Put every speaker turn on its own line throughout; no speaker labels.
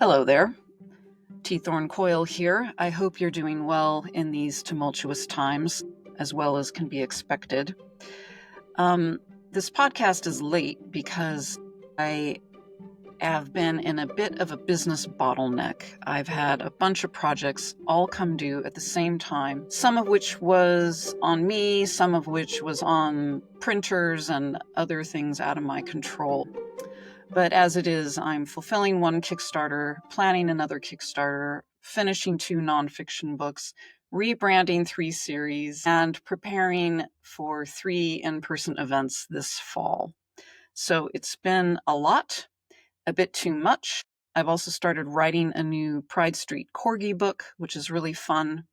Hello there. Thorn Coyle here. I hope you're doing well in these tumultuous times, as well as can be expected. This podcast is late because I have been in a bit of a business bottleneck. I've had a bunch of projects all come due at the same time, some of which was on me, some of which was on printers and other things out of my control. But as it is, I'm fulfilling one Kickstarter, planning another Kickstarter, finishing 2 nonfiction books, rebranding 3 series, and preparing for 3 in-person events this fall. So it's been a lot, a bit too much. I've also started writing a new Pride Street Corgi book, which is really fun.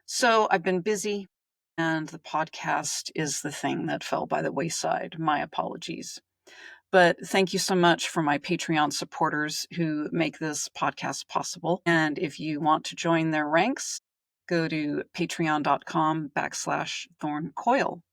So I've been busy, and the podcast is the thing that fell by the wayside. My apologies. But thank you so much for my Patreon supporters who make this podcast possible. And if you want to join their ranks, go to patreon.com/Thorn Coyle.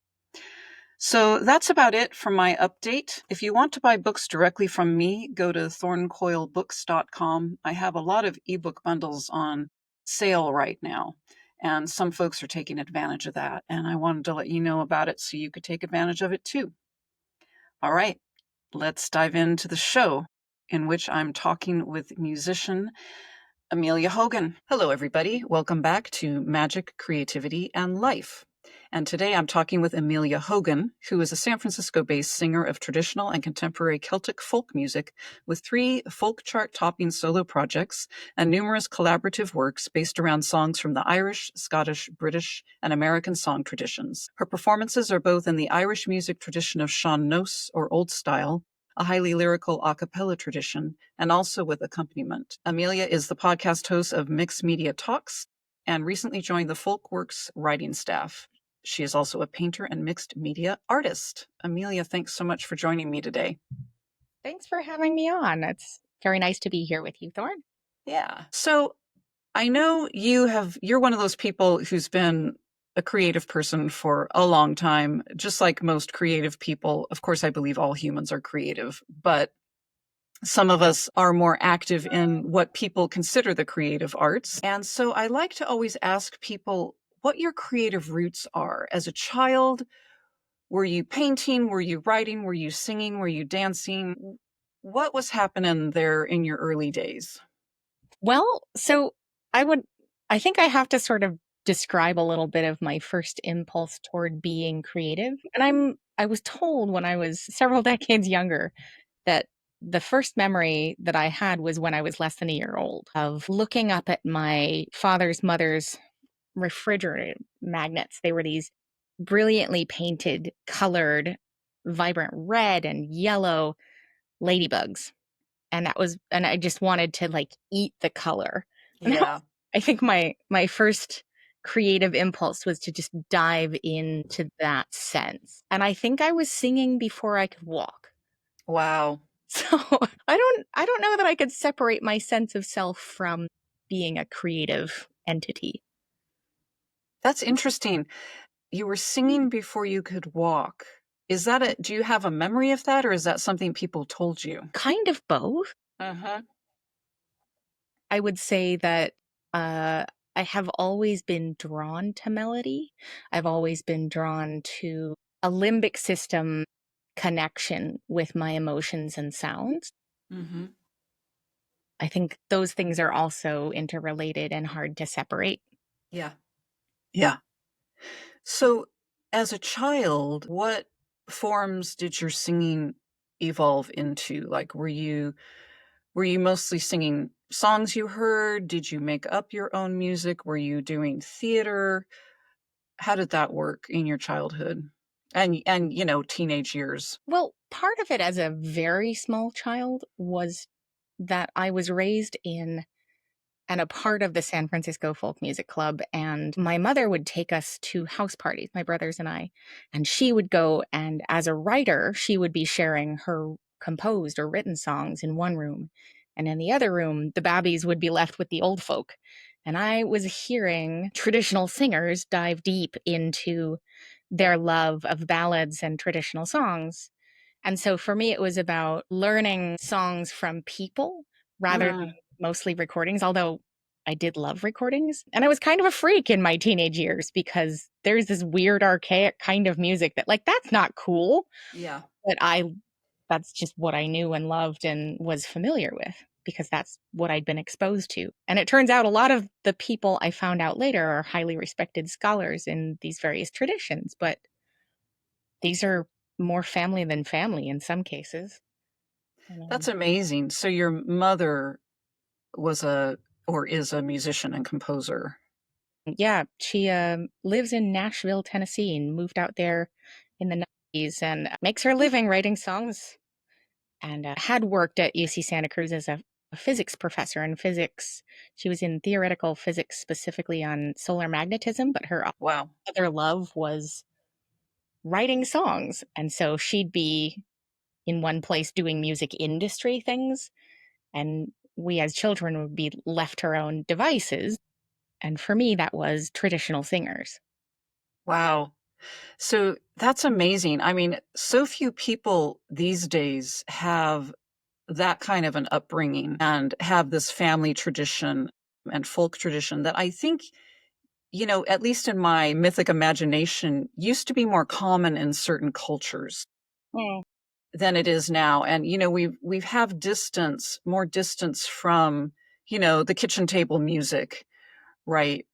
So that's about it for my update. If you want to buy books directly from me, go to thorncoilebooks.com. I have a lot of ebook bundles on sale right now, and some folks are taking advantage of that. And I wanted to let you know about it so you could take advantage of it too. All right. Let's dive into the show, in which I'm talking with musician Amelia Hogan. Hello, everybody. Welcome back to Magic, Creativity, and Life. And today I'm talking with Amelia Hogan, who is a San Francisco-based singer of traditional and contemporary Celtic folk music with 3 folk chart-topping solo projects and numerous collaborative works based around songs from the Irish, Scottish, British, and American song traditions. Her performances are both in the Irish music tradition of Sean Nós, or Old Style, a highly lyrical a cappella tradition, and also with accompaniment. Amelia is the podcast host of Mixed Media Talks and recently joined the Folkworks writing staff. She is also a painter and mixed media artist. Amelia, thanks so much for joining me today.
Thanks for having me on. It's very nice to be here with you, Thorn.
Yeah. So I know you're one of those people who's been a creative person for a long time, just like most creative people. Of course, I believe all humans are creative, but some of us are more active in what people consider the creative arts. And so I like to always ask people what your creative roots are. As a child, were you painting? Were you writing? Were you singing? Were you dancing? What was happening there in your early days?
Well, so I think I have to sort of describe a little bit of my first impulse toward being creative. And I was told when I was several decades younger that the first memory that I had was when I was less than a year old of looking up at my father's mother's refrigerator magnets. They were these brilliantly painted, colored, vibrant red and yellow ladybugs. And I just wanted to like eat the color.
Yeah.
I think my first creative impulse was to just dive into that sense. And I think I was singing before I could walk.
Wow.
So I don't know that I could separate my sense of self from being a creative entity.
That's interesting. You were singing before you could walk. Do you have a memory of that, or is that something people told you?
Kind of both.
Uh-huh.
I would say that I have always been drawn to melody. I've always been drawn to a limbic system connection with my emotions and sounds.
Mm-hmm.
I think those things are also interrelated and hard to separate.
Yeah. Yeah. So as a child, what forms did your singing evolve into? Like, were you mostly singing songs you heard? Did you make up your own music? Were you doing theater? How did that work in your childhood and teenage years?
Well, part of it as a very small child was that I was raised in and a part of the San Francisco Folk Music Club. And my mother would take us to house parties, my brothers and I. And she would go, and as a writer, she would be sharing her composed or written songs in one room. And in the other room, the babbies would be left with the old folk. And I was hearing traditional singers dive deep into their love of ballads and traditional songs. And so for me, it was about learning songs from people rather than mostly recordings, although I did love recordings. And I was kind of a freak in my teenage years because there's this weird archaic kind of music that like that's not cool,
Yeah.
but I that's just what I knew and loved and was familiar with because that's what I'd been exposed to. And it turns out a lot of the people I found out later are highly respected scholars in these various traditions, but these are more family than family in some cases.
That's amazing. So your mother was a or is a musician and composer.
Yeah, she lives in Nashville, Tennessee, and moved out there in the 90s and makes her living writing songs and had worked at UC Santa Cruz as a physics professor in physics. She was in theoretical physics specifically on solar magnetism, but her
Wow.
other love was writing songs. And so she'd be in one place doing music industry things, and we as children would be left to our own devices. And for me, that was traditional singers.
Wow. So that's amazing. I mean, so few people these days have that kind of an upbringing and have this family tradition and folk tradition that I think, at least in my mythic imagination, used to be more common in certain cultures
Mm.
than it is now. And, we've have distance, more distance from, the kitchen table music, right?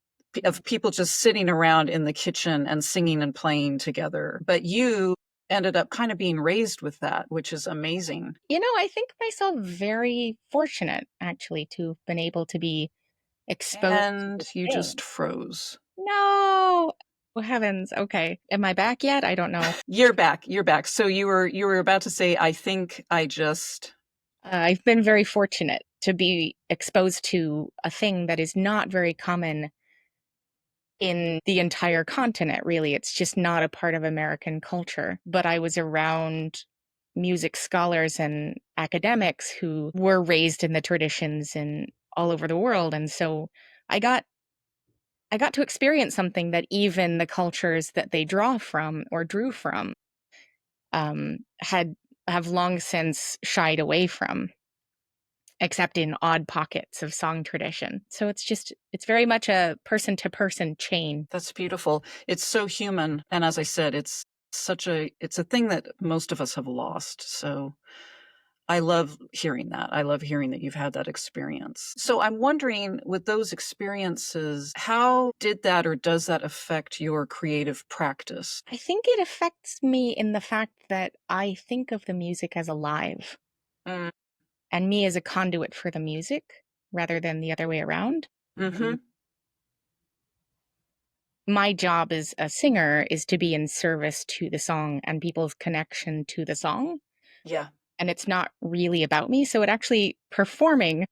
Of people just sitting around in the kitchen and singing and playing together. But you ended up kind of being raised with that, which is amazing.
I think myself very fortunate actually to have been able to be exposed to
And
this
you
thing.
just froze.
No. Oh, heavens. Okay. Am I back yet? I don't know.
You're back. You're back. So you were about to say, I think I just.
I've been very fortunate to be exposed to a thing that is not very common in the entire continent, really. It's just not a part of American culture. But I was around music scholars and academics who were raised in the traditions and all over the world. And so I got I got to experience something that even the cultures that they draw from or drew from had have long since shied away from, except in odd pockets of song tradition. So it's very much a person to person chain.
That's beautiful. It's so human. And as I said, it's a thing that most of us have lost. So I love hearing that. I love hearing that you've had that experience. So I'm wondering, with those experiences, how did that or does that affect your creative practice?
I think it affects me in the fact that I think of the music as alive
Mm,
and me as a conduit for the music rather than the other way around.
mm-hmm.
My job as a singer is to be in service to the song and people's connection to the song.
Yeah.
And it's not really about me. So it actually performing,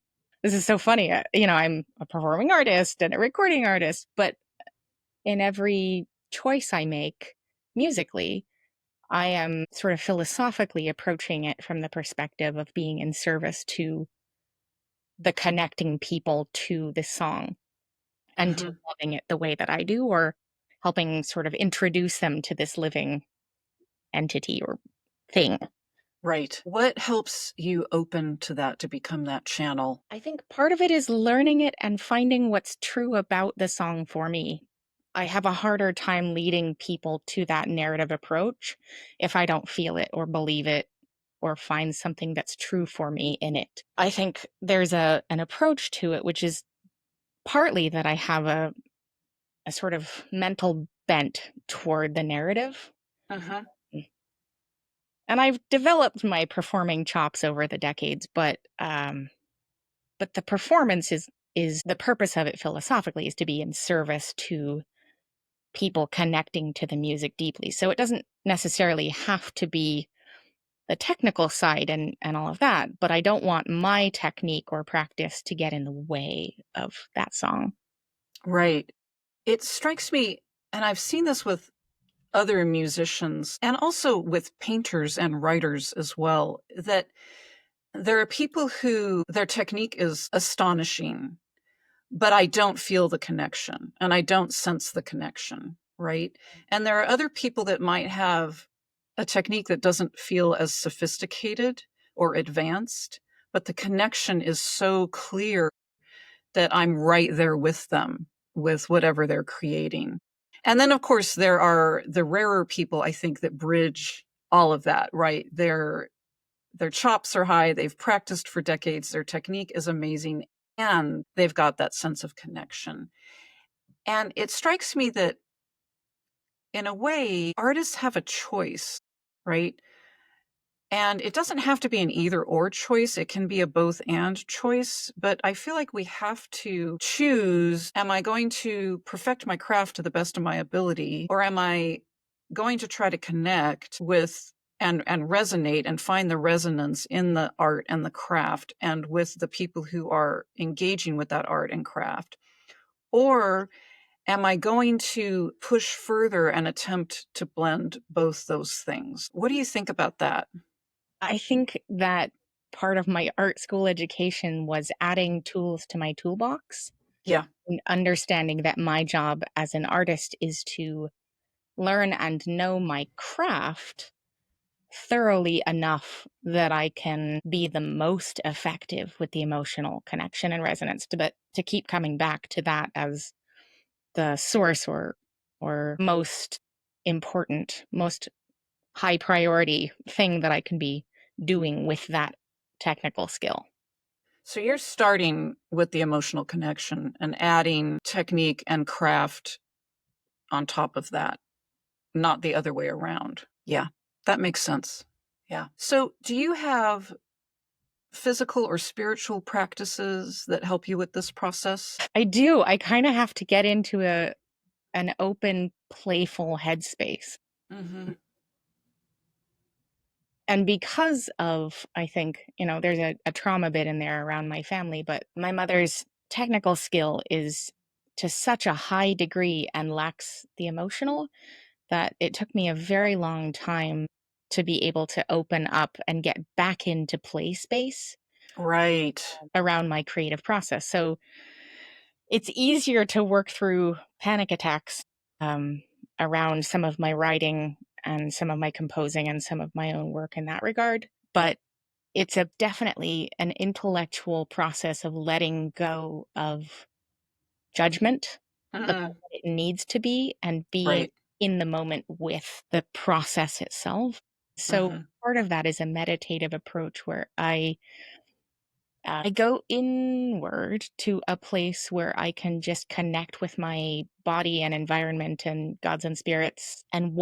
this is so funny. I'm a performing artist and a recording artist, but in every choice I make musically, I am sort of philosophically approaching it from the perspective of being in service to the connecting people to the song and to
Mm-hmm.
loving it the way that I do, or helping sort of introduce them to this living entity or thing.
Right. What helps you open to that to become that channel?
I think part of it is learning it and finding what's true about the song for me. I have a harder time leading people to that narrative approach if I don't feel it or believe it or find something that's true for me in it. I think there's an approach to it, which is partly that I have a sort of mental bent toward the narrative.
Mm-hmm.
And I've developed my performing chops over the decades, but the performance is the purpose of it philosophically is to be in service to people connecting to the music deeply. So it doesn't necessarily have to be the technical side and all of that, but I don't want my technique or practice to get in the way of that song.
Right. It strikes me, and I've seen this with other musicians and also with painters and writers as well, that there are people who their technique is astonishing, but I don't feel the connection and I don't sense the connection, right? And there are other people that might have a technique that doesn't feel as sophisticated or advanced, but the connection is so clear that I'm right there with them with whatever they're creating. And then, of course, there are the rarer people, I think, that bridge all of that, right? Their chops are high, they've practiced for decades, their technique is amazing, and they've got that sense of connection. And it strikes me that, in a way, artists have a choice, right? And it doesn't have to be an either or choice. It can be a both and choice. But I feel like we have to choose, am I going to perfect my craft to the best of my ability? Or am I going to try to connect with and resonate and find the resonance in the art and the craft and with the people who are engaging with that art and craft? Or am I going to push further and attempt to blend both those things? What do you think about that?
I think that part of my art school education was adding tools to my toolbox
Yeah.
and understanding that my job as an artist is to learn and know my craft thoroughly enough that I can be the most effective with the emotional connection and resonance, but to keep coming back to that as the source or most important, most high priority thing that I can be doing with that technical skill.
So you're starting with the emotional connection and adding technique and craft on top of that, not the other way around. Yeah, that makes sense. Yeah. So do you have physical or spiritual practices that help you with this process?
I do. I kind of have to get into an open, playful headspace.
Mm-hmm.
And because of, I think, there's a trauma bit in there around my family, but my mother's technical skill is to such a high degree and lacks the emotional that it took me a very long time to be able to open up and get back into play space
Right.
around my creative process. So it's easier to work through panic attacks um, around some of my writing and some of my composing and some of my own work in that regard. But it's a definitely an intellectual process of letting go of judgment about
Mm-hmm.
what it needs to be and being
Right.
in the moment with the process itself. So
Mm-hmm.
part of that is a meditative approach where I go inward to a place where I can just connect with my body and environment and gods and spirits and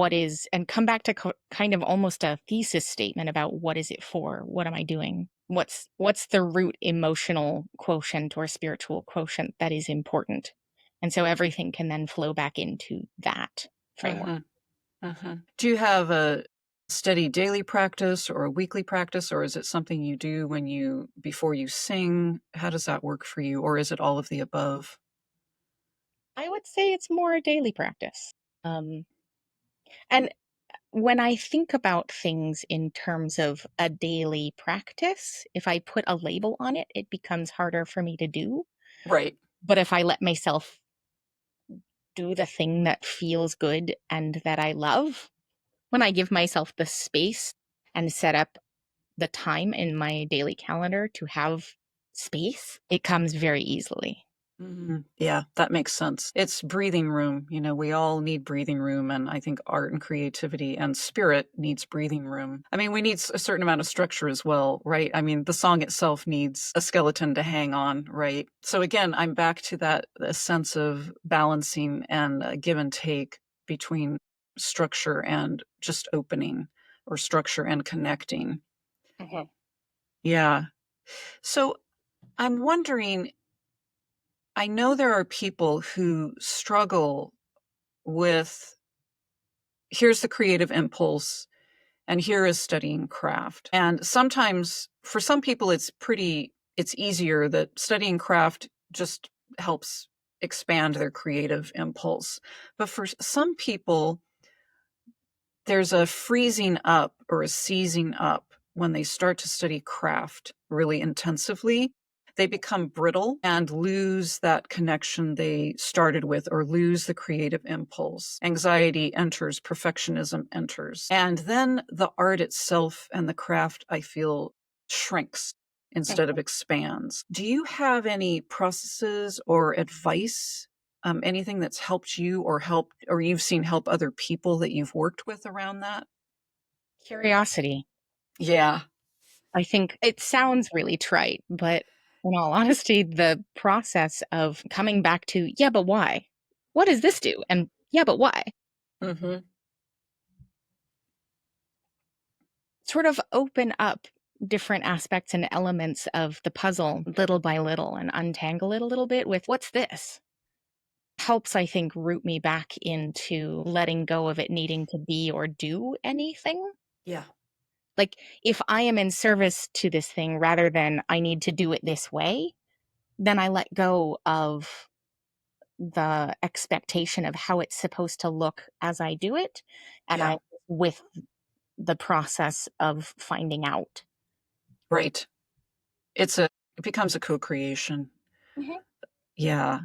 and come back to kind of almost a thesis statement about what is it for? What am I doing? What's the root emotional quotient or spiritual quotient that is important? And so everything can then flow back into that framework.
Mm-hmm. Mm-hmm. Do you have a steady daily practice or a weekly practice, or is it something you do before you sing? How does that work for you? Or is it all of the above?
I would say it's more a daily practice. Um, and when I think about things in terms of a daily practice, if I put a label on it, it becomes harder for me to do.
Right.
But if I let myself do the thing that feels good and that I love, when I give myself the space and set up the time in my daily calendar to have space, it comes very easily.
Mhm. Yeah, that makes sense. It's breathing room. We all need breathing room. And I think art and creativity and spirit needs breathing room. I mean, we need a certain amount of structure as well, right? I mean, the song itself needs a skeleton to hang on, right? So again, I'm back to that a sense of balancing and give and take between structure and just opening, or structure and connecting.
Mhm.
Yeah. So I'm wondering, I know there are people who struggle with, here's the creative impulse and here is studying craft. And sometimes for some people it's easier that studying craft just helps expand their creative impulse. But for some people, there's a freezing up or a seizing up when they start to study craft really intensively. They become brittle and lose that connection they started with, or lose the creative impulse. Anxiety enters, perfectionism enters. And then the art itself and the craft, I feel, shrinks instead of expands. Do you have any processes or advice? Anything that's helped you or you've seen help other people that you've worked with around that?
Curiosity.
Yeah.
I think it sounds really trite, but in all honesty, the process of coming back to, yeah, but why? What does this do? And yeah, but why?
Mm-hmm.
Sort of open up different aspects and elements of the puzzle little by little and untangle it a little bit with what's this? Helps, I think, root me back into letting go of it needing to be or do anything.
Yeah.
Like, if I am in service to this thing rather than I need to do it this way, then I let go of the expectation of how it's supposed to look as I do it. And
Yeah.
I with the process of finding out.
Right. It becomes a co-creation.
Mhm.
Yeah.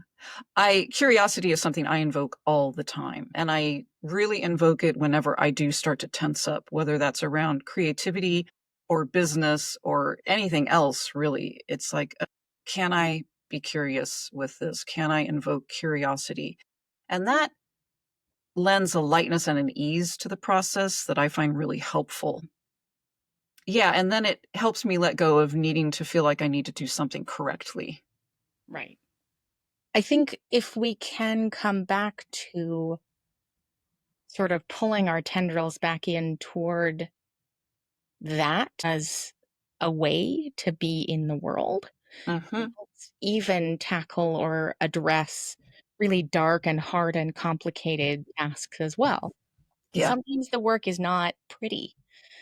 I Curiosity is something I invoke all the time, and I really invoke it whenever I do start to tense up, whether that's around creativity or business or anything else, really. It's like, can I be curious with this? Can I invoke curiosity? And that lends a lightness and an ease to the process that I find really helpful. Yeah, and then it helps me let go of needing to feel like I need to do something correctly.
Right. I think if we can come back to sort of pulling our tendrils back in toward that as a way to be in the world,
Mhm.
let's even tackle or address really dark and hard and complicated tasks as well.
Yeah,
Sometimes the work is not pretty.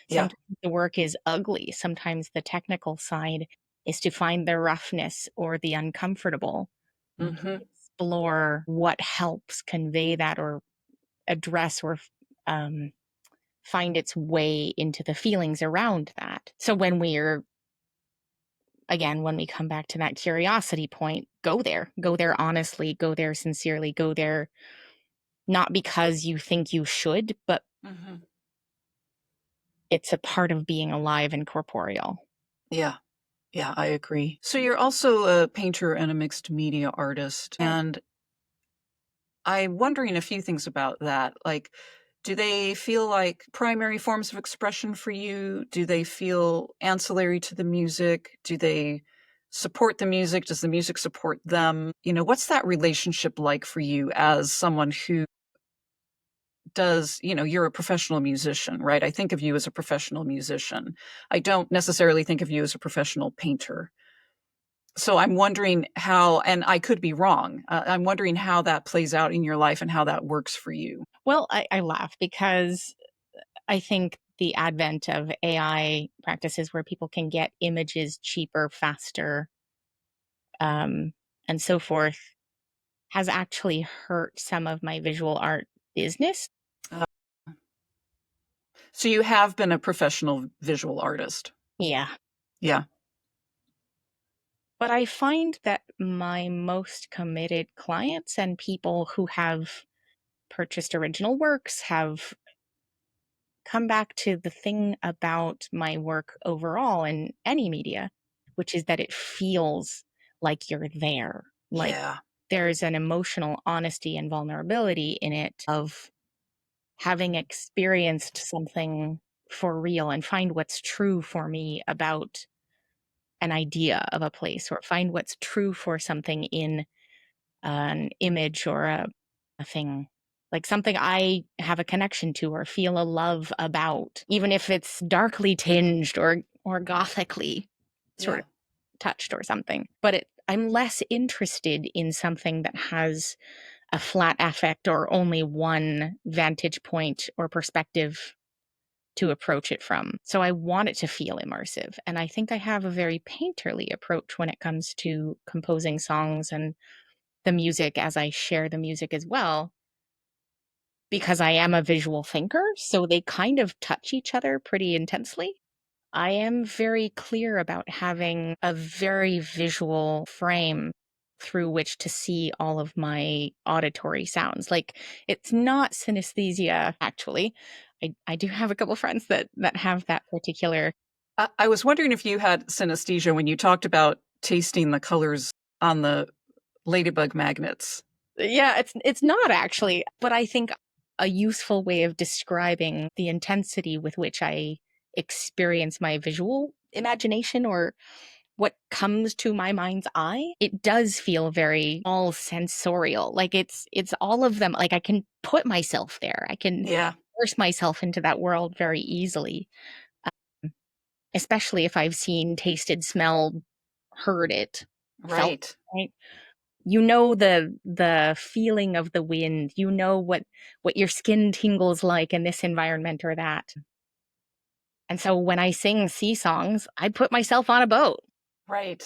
yeah.
Sometimes the work is ugly. Sometimes the technical side is to find the roughness or the uncomfortable and
Mhm.
explore what helps convey that or address or um, find its way into the feelings around that. So when we come back to that curiosity point, go there honestly, go there sincerely, go there not because you think you should, but
Mhm.
it's a part of being alive and corporeal.
Yeah. Yeah, I agree. So you're also a painter and a mixed media artist,
Right.
and I'm wondering a few things about that. Like, do they feel like primary forms of expression for you? Do they feel ancillary to the music? Do they support the music? Does the music support them? What's that relationship like for you as someone who you're a professional musician, right? I think of you as a professional musician. I don't necessarily think of you as a professional painter. So I'm wondering how, and I could be wrong, I'm wondering how that plays out in your life and how that works for you.
Well, I laugh because I think the advent of AI practices where people can get images cheaper, faster, um, and so forth has actually hurt some of my visual art business.
Uh, so you have been a professional visual artist.
Yeah.
Yeah.
But I find that my most committed clients and people who have purchased original works have come back to the thing about my work overall in any media, which is that it feels like you're there. Like
Yeah.
there's an emotional honesty and vulnerability in it of having experienced something for real and find what's true for me about an idea of a place or find what's true for something in an image or a thing, like something I have a connection to or feel a love about, even if it's darkly tinged or gothically sort
Yeah.
of touched or something. But I'm less interested in something that has a flat affect or only one vantage point or perspective to approach it from. So I want it to feel immersive. And I think I have a very painterly approach when it comes to composing songs and the music as I share the music as well, because I am a visual thinker. So they kind of touch each other pretty intensely. I am very clear about having a very visual frame through which to see all of my auditory sounds. Like it's not synesthesia, actually. I do have a couple friends that have that particular.
I was wondering if you had synesthesia when you talked about tasting the colors on the ladybug magnets.
Yeah, it's not actually, but I think a useful way of describing the intensity with which I experience my visual imagination or what comes to my mind's eye, it does feel very all sensorial. Like it's all of them. Like I can put myself there. I can
Yeah,
force myself into that world very easily, especially if I've seen, tasted, smelled, heard it, felt,
right.
right? You know the feeling of the wind. You know what your skin tingles like in this environment or that. And so when I sing sea songs, I put myself on a boat.
Right.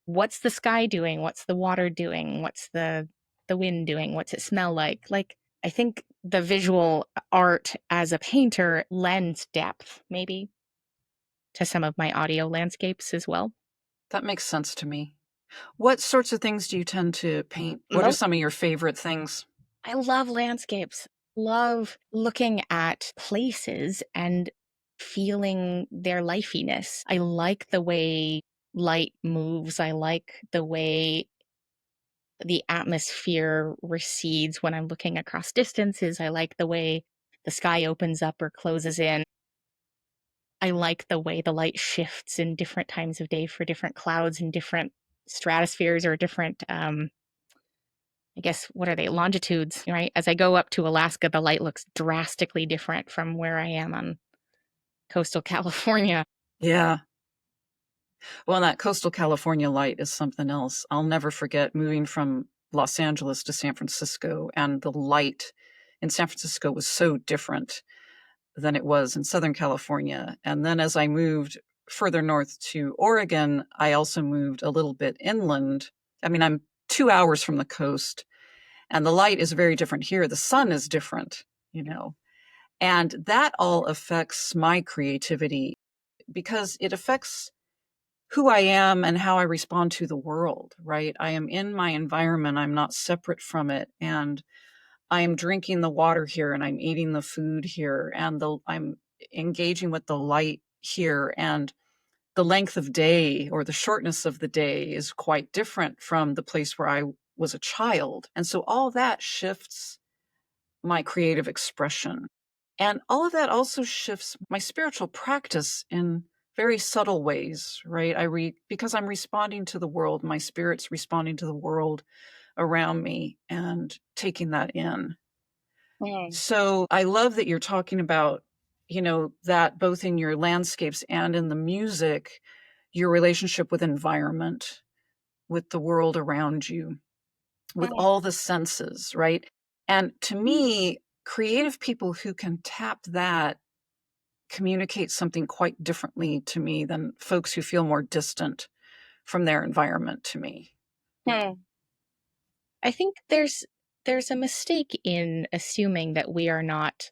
What's the sky doing? What's the water doing? What's the wind doing? What's it smell like? Like I think the visual art as a painter lends depth maybe to some of my audio landscapes as well.
That makes sense to me. What sorts of things do you tend to paint? What are some of your favorite things?
I love landscapes. Love looking at places and feeling their lifiness. I like the way light moves. I like the way the atmosphere recedes when I'm looking across distances. I like the way the sky opens up or closes in. I like the way the light shifts in different times of day for different clouds and different stratospheres or different I guess, what are they? Longitudes, right? As I go up to Alaska, the light looks drastically different from where I am on coastal California.
Yeah. Well, that coastal California light is something else. I'll never forget moving from Los Angeles to San Francisco, and the light in San Francisco was so different than it was in Southern California. And then as I moved further north to Oregon, I also moved a little bit inland. I mean, I'm 2 hours from the coast, and the light is very different here. The sun is different, you know, and that all affects my creativity because it affects who I am and how I respond to the world, right? I am in my environment, I'm not separate from it. And I am drinking the water here and I'm eating the food here and I'm engaging with the light here. And the length of day or the shortness of the day is quite different from the place where I was a child. And so all that shifts my creative expression. And all of that also shifts my spiritual practice in very subtle ways, right? Because I'm responding to the world, my spirit's responding to the world around me and taking that in.
Mm.
So I love that you're talking about, that both in your landscapes and in the music, your relationship with environment, with the world around you, with
Mm.
all the senses, right? And to me, creative people who can tap that communicate something quite differently to me than folks who feel more distant from their environment to me.
Mm. I think there's a mistake in assuming that we are not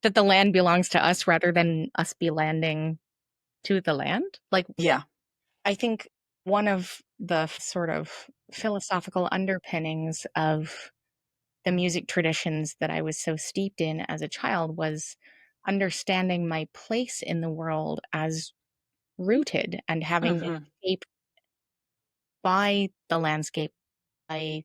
that the land belongs to us rather than us be landing to the land. Like
Yeah.
I think one of the sort of philosophical underpinnings of the music traditions that I was so steeped in as a child was understanding my place in the world as rooted and having been
Hmm.
shaped by the landscape I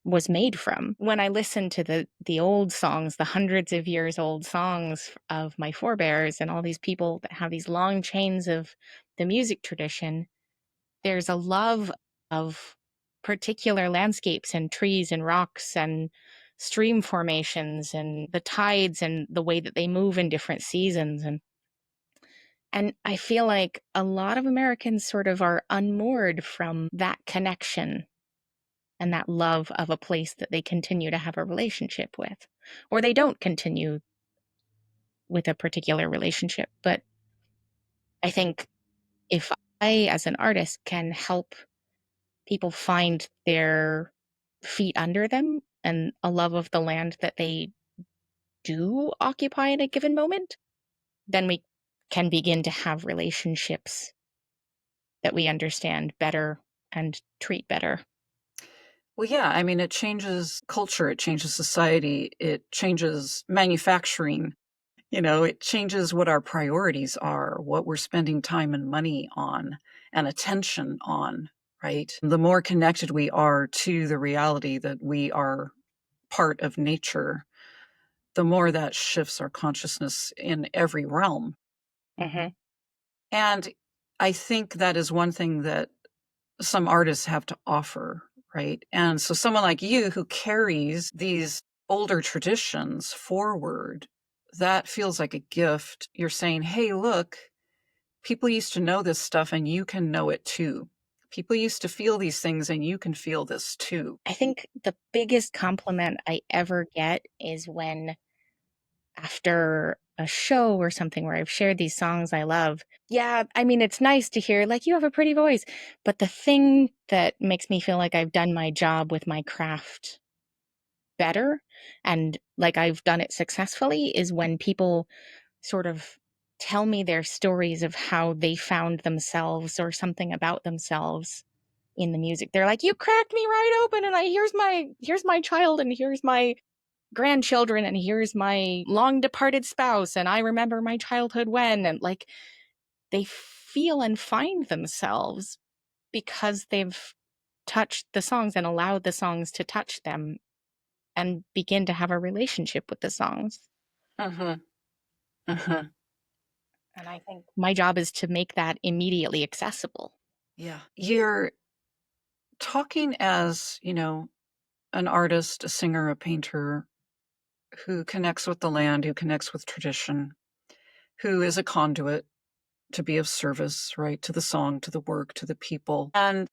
was made from. When I listen to the old songs, the hundreds of years old songs of my forebears and all these people that have these long chains of the music tradition, there's a love of particular landscapes and trees and rocks and stream formations and the tides and the way that they move in different seasons and I feel like a lot of Americans sort of are unmoored from that connection and that love of a place that they continue to have a relationship with or they don't continue with a particular relationship but I think if I as an artist can help people find their feet under them and a love of the land that they do occupy in a given moment, then we can begin to have relationships that we understand better and treat better.
Well, yeah. I mean, it changes culture, it changes society, it changes manufacturing. It changes what our priorities are, what we're spending time and money on and attention on, right? The more connected we are to the reality that we are part of nature, the more that shifts our consciousness in every realm.
Hmm.
And I think that is one thing that some artists have to offer, right? And so someone like you who carries these older traditions forward, that feels like a gift. You're saying, hey, look, people used to know this stuff and you can know it too. People used to feel these things and you can feel this too.
I think the biggest compliment I ever get is when, after a show or something where I've shared these songs I love, yeah, I mean, it's nice to hear, like, you have a pretty voice. But the thing that makes me feel like I've done my job with my craft better and like I've done it successfully is when people sort of tell me their stories of how they found themselves or something about themselves in the music. They're like, "You cracked me right open, and here's my child, and here's my grandchildren, and here's my long departed spouse, and I remember my childhood when," and like they feel and find themselves because they've touched the songs and allowed the songs to touch them and begin to have a relationship with the songs.
Uh-huh. Uh-huh.
And I think my job is to make that immediately accessible.
Yeah. You're talking as, an artist, a singer, a painter who connects with the land, who connects with tradition, who is a conduit to be of service, right, to the song, to the work, to the people. And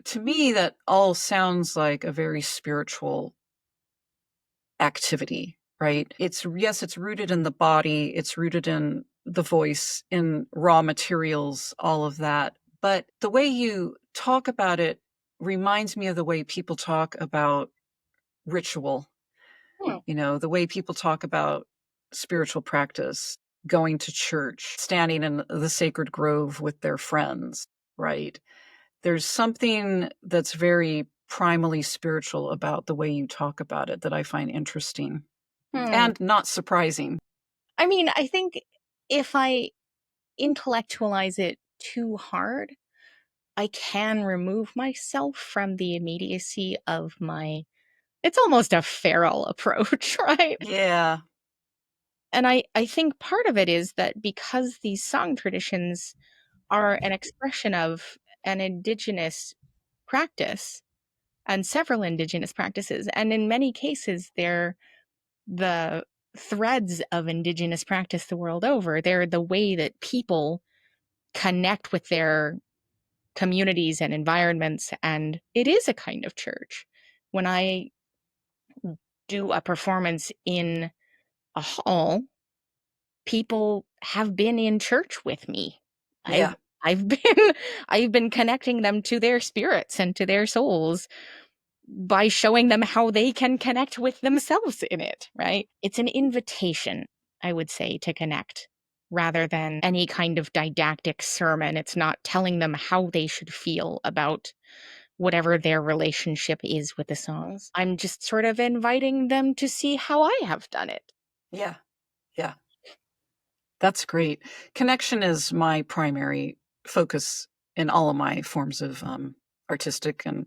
to me, that all sounds like a very spiritual activity, right? Yes, it's rooted in the body, it's rooted in the voice, in raw materials, all of that. But the way you talk about it reminds me of the way people talk about ritual,
Hmm.
the way people talk about spiritual practice, going to church, standing in the sacred grove with their friends, right? There's something that's very primally spiritual about the way you talk about it that I find interesting
Hmm.
and not surprising.
I mean, I think if I intellectualize it too hard, I can remove myself from the immediacy of my. It's almost a feral approach, right?
Yeah.
And I think part of it is that because these song traditions are an expression of an indigenous practice and several indigenous practices, and in many cases, they're the threads of indigenous practice the world over. They're the way that people connect with their communities and environments, and it is a kind of church. When I do a performance in a hall, people have been in church with me. I've
Yeah.
I've been I've been connecting them to their spirits and to their souls by showing them how they can connect with themselves in it, right? It's an invitation, I would say, to connect rather than any kind of didactic sermon. It's not telling them how they should feel about whatever their relationship is with the songs. I'm just sort of inviting them to see how I have done it.
Yeah. Yeah. That's great. Connection is my primary focus in all of my forms of artistic and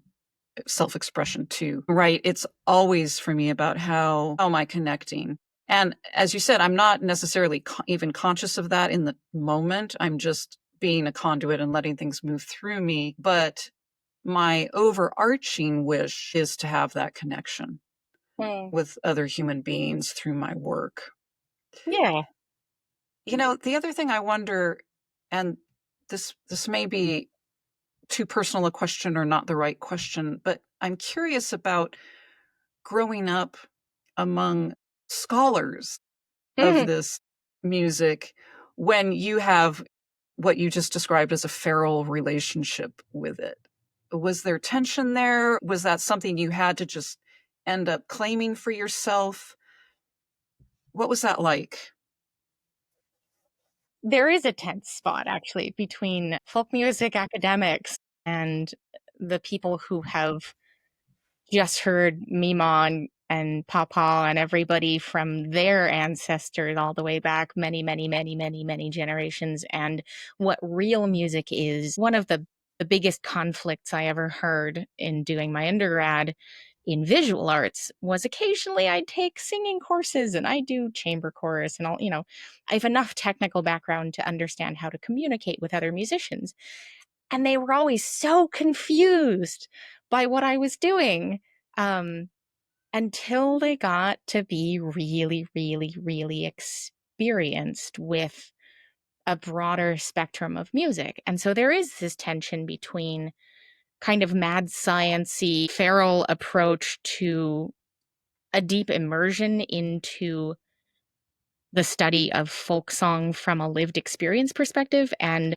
self-expression too, right? It's always for me about how am I connecting? And as you said, I'm not necessarily even conscious of that in the moment. I'm just being a conduit and letting things move through me. But my overarching wish is to have that connection
Hmm.
with other human beings through my work.
Yeah.
The other thing I wonder, and this may be too personal a question or not the right question, but I'm curious about growing up among scholars of
Mhm.
this music when you have what you just described as a feral relationship with it. Was there tension there? Was that something you had to just end up claiming for yourself? What was that like?
There is a tense spot actually between folk music academics and the people who have just heard Mima and Papa and everybody from their ancestors all the way back many, many, many, many, many generations, and what real music is. One of the biggest conflicts I ever heard in doing my undergrad in visual arts was occasionally I'd take singing courses and I do chamber chorus and all. I have enough technical background to understand how to communicate with other musicians. And they were always so confused by what I was doing. Um, until they got to be really, really, really experienced with a broader spectrum of music. And so there is this tension between kind of mad science-y, feral approach to a deep immersion into the study of folk song from a lived experience perspective and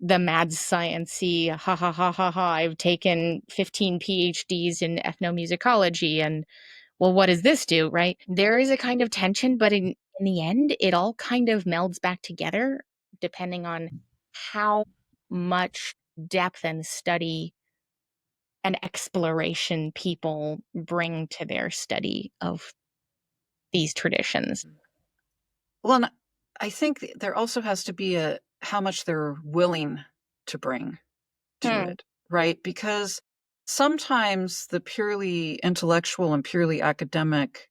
the mad science-y, ha ha ha ha ha, I've taken 15 PhDs in ethnomusicology and well, what does this do, right? There is a kind of tension, but in the end, it all kind of melds back together depending on how much depth and study and exploration people bring to their study of these traditions.
Well, and I think there also has to be a how much they're willing to bring to
Hmm.
it, right? Because sometimes the purely intellectual and purely academic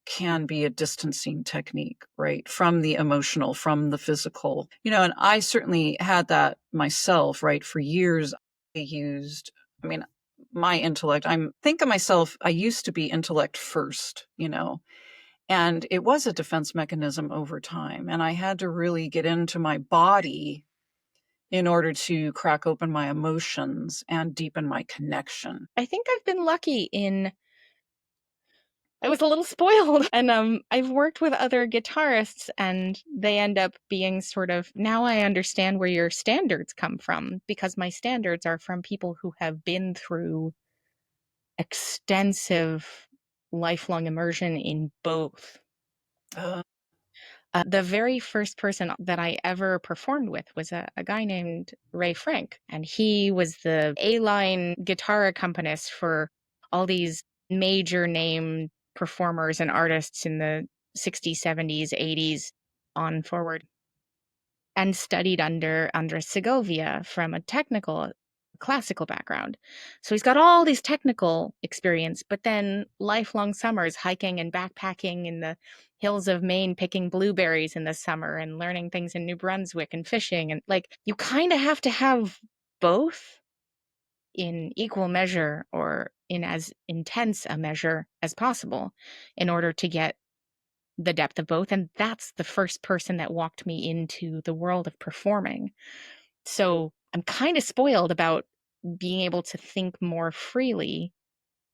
can be a distancing technique, right? From the emotional, from the physical. And I certainly had that myself, right? For years, I used, I mean, my intellect, think of myself, I used to be intellect first. And it was a defense mechanism over time. And I had to really get into my body in order to crack open my emotions and deepen my connection.
I think I've been lucky in I was a little spoiled. And I've worked with other guitarists and they end up being sort of now I understand where your standards come from because my standards are from people who have been through extensive lifelong immersion in both.
Uh,
The very first person that I ever performed with was a guy named Ray Frank, and he was the A-line guitar accompanist for all these major name performers and artists in the 60s, 70s, 80s on forward, and studied under Andres Segovia from a technical classical background. So he's got all these technical experience, but then lifelong summers hiking and backpacking in the hills of Maine, picking blueberries in the summer and learning things in New Brunswick and fishing. And like, you kind of have to have both in equal measure or in as intense a measure as possible in order to get the depth of both. And that's the first person that walked me into the world of performing. So I'm kind of spoiled about being able to think more freely.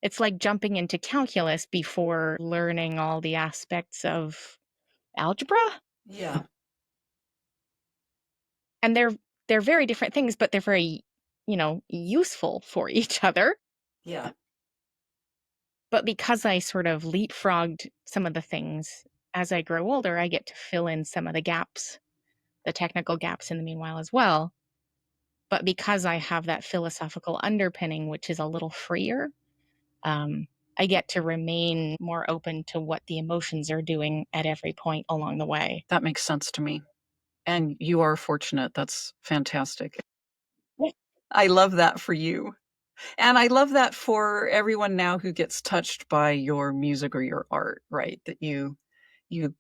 It's like jumping into calculus before learning all the aspects of algebra.
yeah,
And they're very different things, but they're very, useful for each other.
yeah,
But because I sort of leapfrogged some of the things as I grow older, I get to fill in some of the gaps, the technical gaps in the meanwhile as well. But because I have that philosophical underpinning, which is a little freer, um, I get to remain more open to what the emotions are doing at every point along the way.
that makes sense to me. And you are fortunate. That's fantastic.
Yeah.
I love that for you. And I love that for everyone now who gets touched by your music or your art, right? That you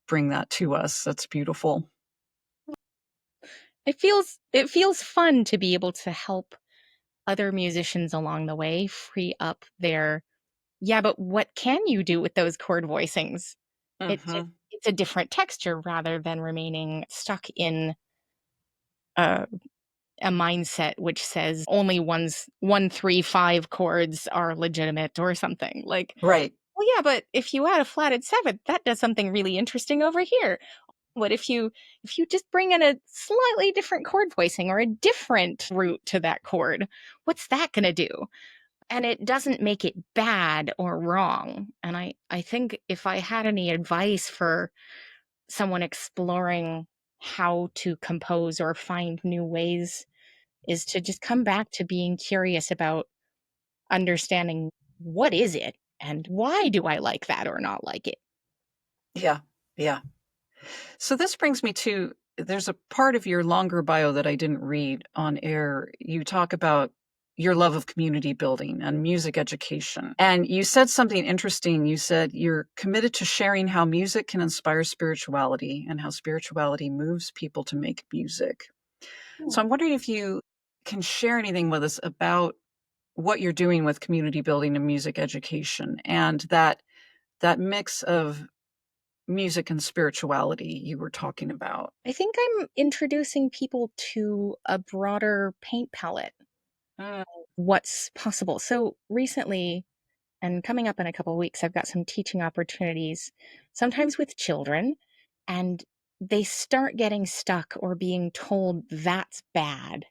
bring that to us. That's beautiful.
It feels fun to be able to help other musicians along the way free up their yeah, but what can you do with those chord voicings?
Mhm.
It's a different texture rather than remaining stuck in a a mindset which says only 1, 3, 5 chords are legitimate or something. Like,
Right.
well, yeah, but if you add a flatted seventh, that does something really interesting over here. What if you just bring in a slightly different chord voicing or a different root to that chord? What's that going to do? And it doesn't make it bad or wrong. And I think if I had any advice for someone exploring how to compose or find new ways is to just come back to being curious about understanding what is it? And why do I like that or not like it?
Yeah. Yeah. So this brings me to, there's a part of your longer bio that I didn't read on air. You talk about your love of community building and music education. And you said something interesting. You said you're committed to sharing how music can inspire spirituality and how spirituality moves people to make music. So I'm wondering if you can share anything with us about what you're doing with community building and music education, and that mix of music and spirituality you were talking about.
I think I'm introducing people to a broader paint palette,
Mm,
what's possible. So recently, and coming up in a couple of weeks, I've got some teaching opportunities, sometimes with children, and they start getting stuck or being told that's bad.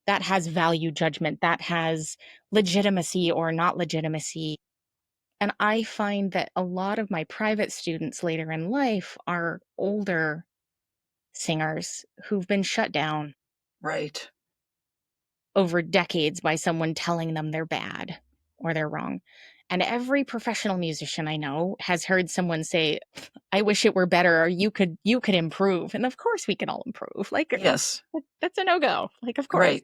That has value judgment, that has legitimacy or not legitimacy. And I find that a lot of my private students later in life are older singers who've been shut down
right.
over decades by someone telling them they're bad or they're wrong. And every professional musician I know has heard someone say, "I wish it were better," or "you could improve." And of course we can all improve. Like
Yes.
that's a no-go. Like of course.
Right.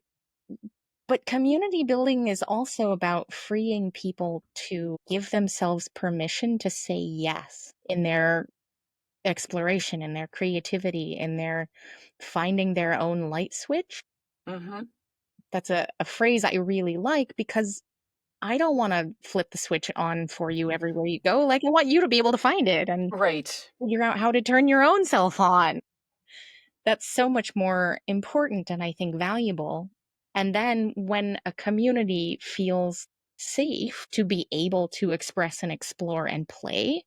But community building is also about freeing people to give themselves permission to say yes in their exploration, in their creativity, in their finding their own light switch.
Hmm.
That's a phrase I really like because I don't want to flip the switch on for you everywhere you go. Like, I want you to be able to find it and
Right.
figure out how to turn your own self on. That's so much more important and I think valuable. And then when a community feels safe to be able to express and explore and play,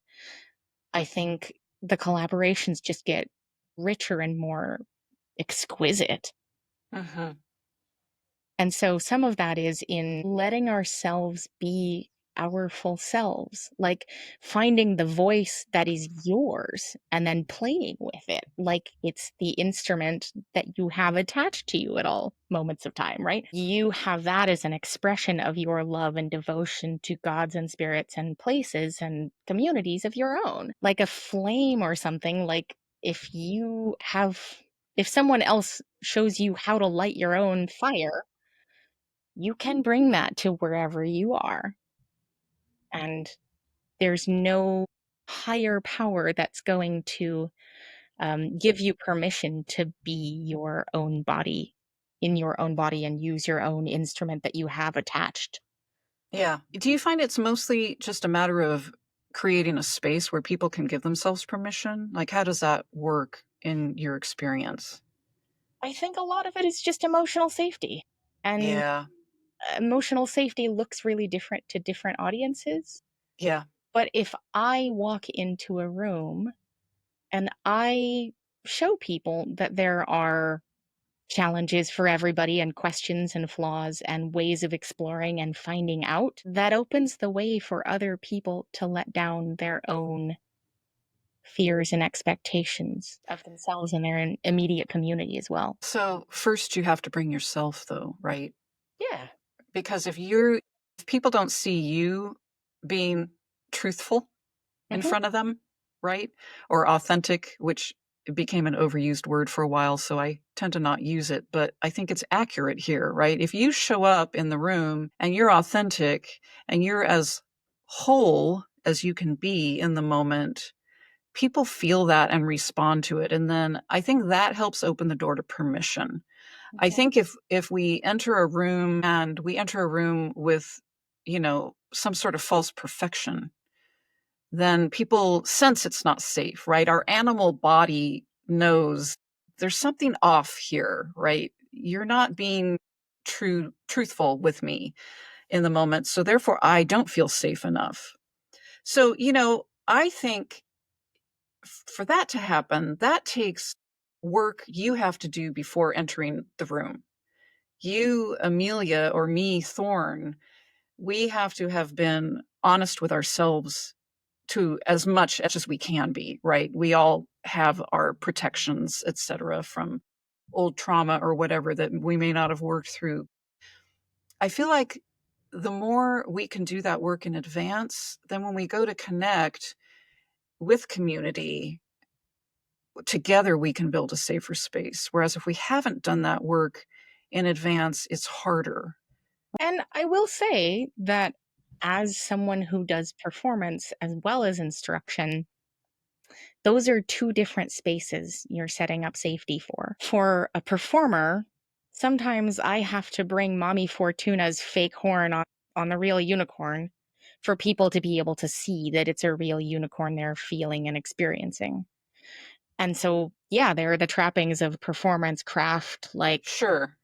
I think the collaborations just get richer and more exquisite.
Hmm.
And so some of that is in letting ourselves be our full selves, like finding the voice that is yours and then playing with it like it's the instrument that you have attached to you at all moments of time, right? You have that as an expression of your love and devotion to gods and spirits and places and communities of your own, like a flame or something. Like if someone else shows you how to light your own fire, you can bring that to wherever you are. And there's no higher power that's going to give you permission to be your own body in your own body and use your own instrument that you have attached.
Yeah. Do you find it's mostly just a matter of creating a space where people can give themselves permission? Like, how does that work in your experience?
I think a lot of it is just emotional safety. And
Yeah.
emotional safety looks really different to different audiences.
Yeah.
But if I walk into a room and I show people that there are challenges for everybody and questions and flaws and ways of exploring and finding out, that opens the way for other people to let down their own fears and expectations of themselves and their immediate community as well.
So first you have to bring yourself though, right?
Yeah.
Because if people don't see you being truthful in
Hmm.
front of them, right? Or authentic, which became an overused word for a while, so I tend to not use it, but I think it's accurate here, right? If you show up in the room and you're authentic and you're as whole as you can be in the moment, people feel that and respond to it. And then I think that helps open the door to permission. I
Hmm.
think if we enter a room and we enter a room with, some sort of false perfection, then people sense it's not safe, right? Our animal body knows there's something off here, right? You're not being truthful with me in the moment. So therefore I don't feel safe enough. So, I think for that to happen, that takes work you have to do before entering the room. You, Amelia, or me, Thorn, we have to have been honest with ourselves to as much as we can be, right? We all have our protections, etc., from old trauma or whatever that we may not have worked through. I feel like the more we can do that work in advance, then when we go to connect with community, together we can build a safer space. Whereas if we haven't done that work in advance, it's harder.
And I will say that as someone who does performance as well as instruction, those are two different spaces you're setting up safety for. For a performer, sometimes I have to bring Mommy Fortuna's fake horn on the real unicorn for people to be able to see that it's a real unicorn they're feeling and experiencing. And so, yeah, there are the trappings of performance craft, like
Sure.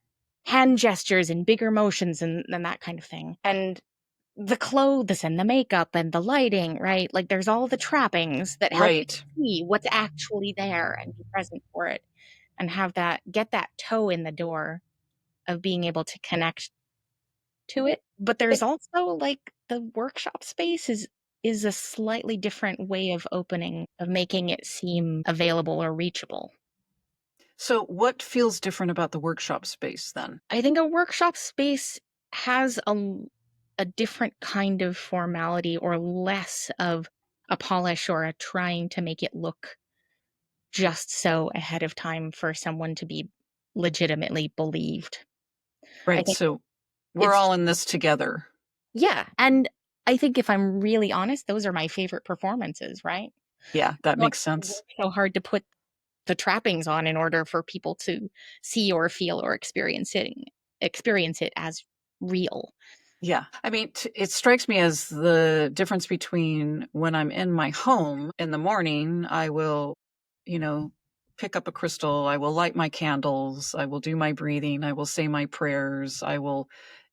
hand gestures and bigger motions and that kind of thing. And the clothes and the makeup and the lighting, right? Like there's all the trappings that help you
Right.
see what's actually there and be present for it and have that get that toe in the door of being able to connect to it. But there's also like the workshop space is a slightly different way of opening, of making it seem available or reachable.
So, what feels different about the workshop space then?
I think a workshop space has a different kind of formality or less of a polish or a trying to make it look just so ahead of time for someone to be legitimately believed. I
Right.
think
So, we're
it's
all in this together.
yeah, and I think if I'm really honest, those are my favorite performances, right?
Yeah, that
I don't
makes
have to
sense.
work so hard to put the trappings on in order for people to see or feel or experience it as real.
Yeah. I mean, it strikes me as the difference between when I'm in my home in the morning, I will, you know, pick up a crystal, I will light my candles, I will do my breathing, I will say my prayers, I will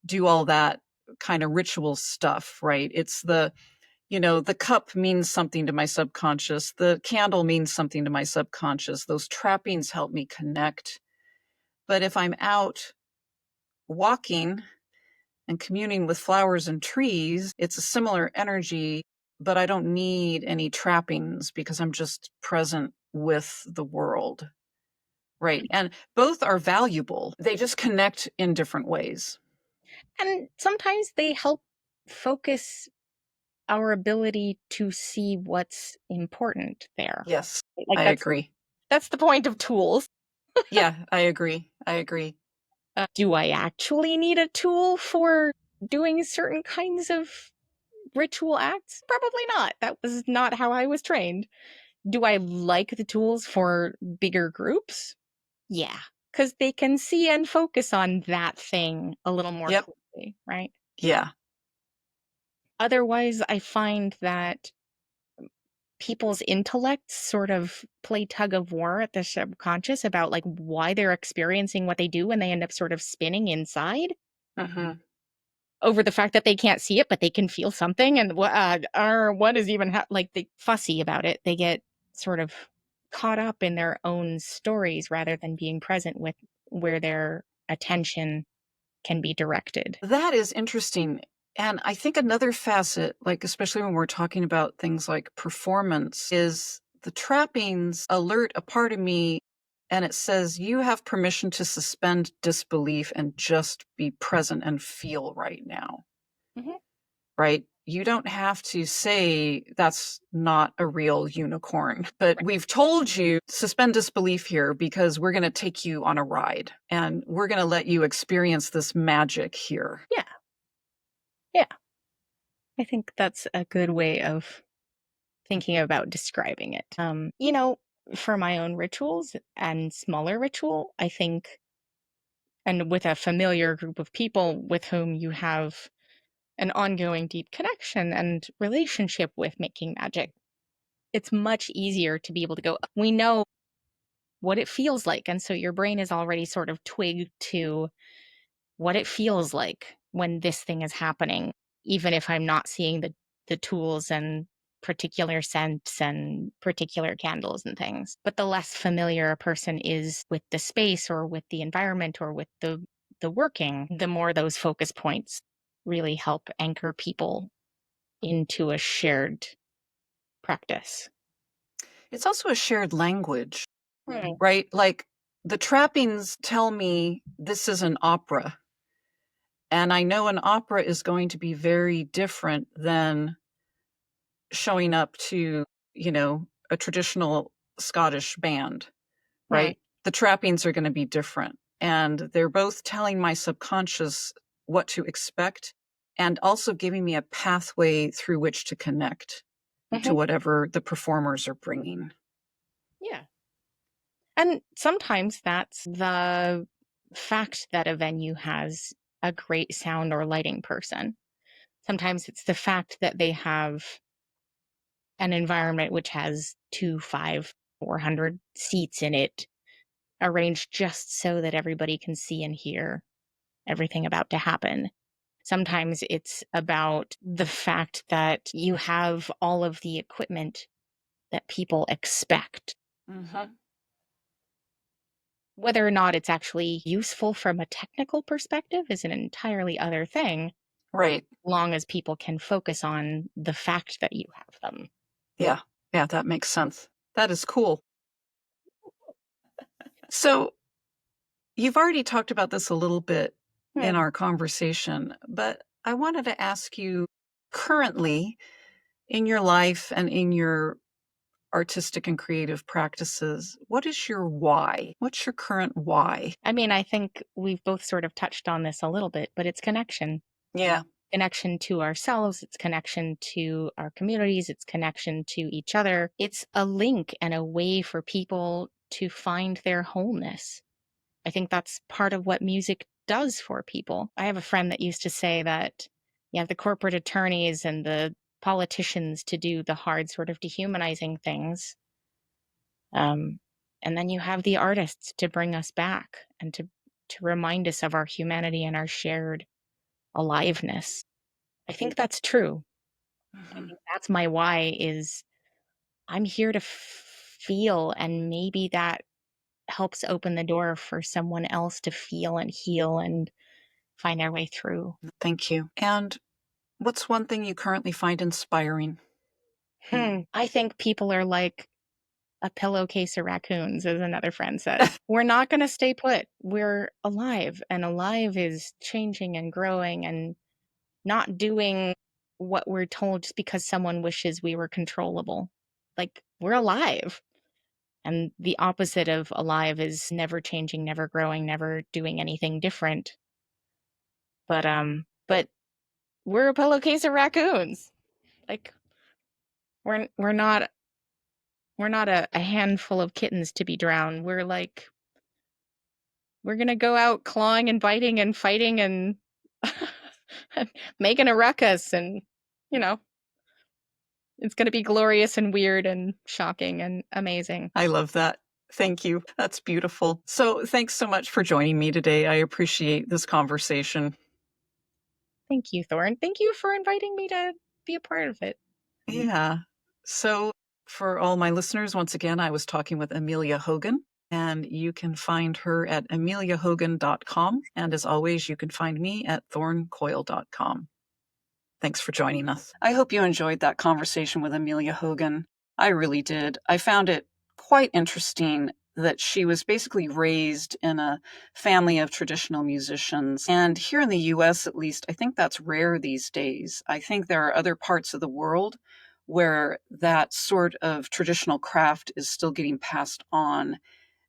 do all that kind of ritual stuff, right? It's the cup means something to my subconscious, the candle means something to my subconscious. Those trappings help me connect. But if I'm out walking and communing with flowers and trees, it's a similar energy, but I don't need any trappings because I'm just present with the world. Right. And both are valuable. They just connect in different ways.
And sometimes they help focus our ability to see what's important there.
Yes,
Like
I agree.
that's the point of tools.
Yeah, I agree. I agree.
Do I actually need a tool for doing certain kinds of ritual acts? Probably not. That was not how I was trained. Do I like the tools for bigger groups? Yeah, because they can see and focus on that thing a little more
Yep.
clearly, right?
Yeah.
Otherwise, I find that people's intellects sort of play tug of war at the subconscious about like why they're experiencing what they do, and they end up sort of spinning inside
Hmm.
over the fact that they can't see it but they can feel something, and what is even like they fussy about it. They get sort of caught up in their own stories rather than being present with where their attention can be directed.
That is interesting. And I think another facet, like especially when we're talking about things like performance, is the trappings alert a part of me and it says you have permission to suspend disbelief and just be present and feel right now.
Mhm.
Right? You don't have to say that's not a real unicorn, but we've told you suspend disbelief here because we're going to take you on a ride and we're going to let you experience this magic here.
Yeah, yeah. I think that's a good way of thinking about describing it. For my own rituals and smaller ritual, I think, and with a familiar group of people with whom you have an ongoing deep connection and relationship with making magic, it's much easier to be able to go, we know what it feels like. And so your brain is already sort of twigged to what it feels like when this thing is happening, even if I'm not seeing the tools and particular scents and particular candles and things. But the less familiar a person is with the space or with the environment or with the working, the more those focus points really help anchor people into a shared practice.
It's also a shared language,
Hmm.
right? Like the trappings tell me this is an opera. And I know an opera is going to be very different than showing up to, a traditional Scottish band,
Hmm.
right? The trappings are going to be different. And they're both telling my subconscious what to expect and also giving me a pathway through which to connect to
Hmm.
whatever the performers are bringing.
Yeah. And sometimes that's the fact that a venue has a great sound or lighting person. Sometimes it's the fact that they have an environment which has 2, 5, 400 seats in it, arranged just so that everybody can see and hear everything about to happen. Sometimes it's about the fact that you have all of the equipment that people expect.
Mm-hmm.
Whether or not it's actually useful from a technical perspective is an entirely other thing,
Right.
long as people can focus on the fact that you have them.
Yeah. Yeah, that makes sense. That is cool. So you've already talked about this a little bit in
Hmm.
our conversation, but I wanted to ask you currently in your life and in your artistic and creative practices, what is your why? What's your current why?
I mean, I think we've both sort of touched on this a little bit, but it's connection.
Yeah.
Connection to ourselves, it's connection to our communities, it's connection to each other. It's a link and a way for people to find their wholeness. I think that's part of what music does for people. I have a friend that used to say that you have the corporate attorneys and the politicians to do the hard sort of dehumanizing things. Um, and then you have the artists to bring us back and to remind us of our humanity and our shared aliveness. I think that's true. I
Mhm.
think that's my why is I'm here to feel, and maybe that helps open the door for someone else to feel and heal and find their way through.
Thank you. And what's one thing you currently find inspiring?
I think people are like a pillowcase of raccoons, as another friend says. We're not going to stay put. We're alive, and alive is changing and growing and not doing what we're told just because someone wishes we were controllable. Like, we're alive. And the opposite of alive is never changing, never growing, never doing anything different. But we're a pillowcase of raccoons. Like, we're not a handful of kittens to be drowned. We're gonna go out clawing and biting and fighting and making a ruckus, and you know it's gonna be glorious and weird and shocking and amazing.
I love that. Thank you. That's beautiful. So, thanks so much for joining me today. I appreciate this conversation.
Thank you, Thorn. Thank you for inviting me to be a part of it.
Yeah. So, for all my listeners, once again, I was talking with Amelia Hogan, and you can find her at ameliahogan.com. And as always, you can find me at thorncoyle.com. Thanks for joining us. I hope you enjoyed that conversation with Amelia Hogan. I really did. I found it quite interesting that she was basically raised in a family of traditional musicians. And here in the US, at least, I think that's rare these days. I think there are other parts of the world where that sort of traditional craft is still getting passed on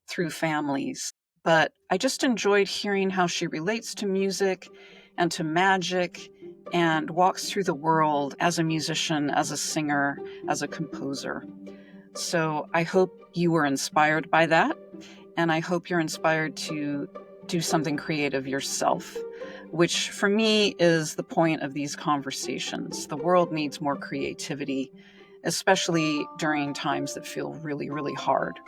through families. But I just enjoyed hearing how she relates to music and to magic and walks through the world as a musician, as a singer, as a composer. So I hope you were inspired by that. And I hope you're inspired to do something creative yourself, which for me is the point of these conversations. The world needs more creativity, especially during times that feel really, really hard.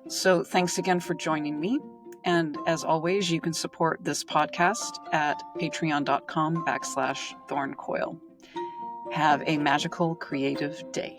So thanks again for joining me. And as always, you can support this podcast at patreon.com/thorncoyle. Have a magical creative day.